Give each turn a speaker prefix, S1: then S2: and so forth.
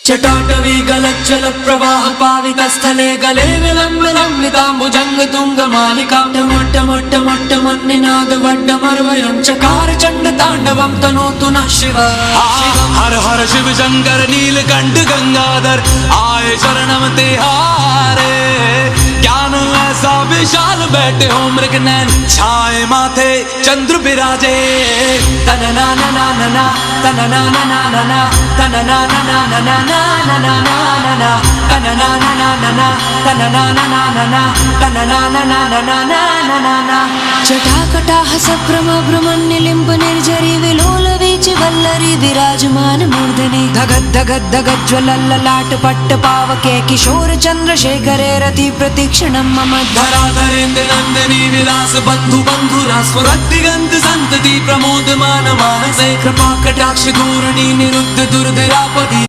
S1: चटाटवी गलज्जल प्रवाह पावित स्थले गले विलम्बिताम्बुजंग तुंग मालिका टमट्ट मन्निनाद वड्डमर्वयं चकार चंड तांडवं तनोतु नः शिव।
S2: हर हर शिव शंकर नीलकंठ गंगाधर आए शरणम तिहारे। ज्ञान ऐसा विशाल बैठे हो मृग नैन छाए माथे चंद्र बिराजे।
S1: तनना ना ना ना ना तनना ना ना ना ना तनना ना ना ना ना ना ना ना ना तनना ना ना ना ना तनना ना ना ना ना तनना ना ना ना ना ना ना ना। जटाकटाह सभ्रम भ्रमन्निलिम्ब निर्झरी विलोल वीचि वल्लरी विराजमान मूर्धनि धगद धगद धगद ज्वलल्ललाट पट्ट पावके किशोर चंद्रशेखरे रति प्रतीक्षणं मम
S2: धराधरेन्द्र नंदिनी विलास बंधु बंधुरा स्फुरद्दिगंत संतति प्रमोदमान मानसे कृपा कटाक्ष धूर्णी निरुद्ध दुर्धरापति।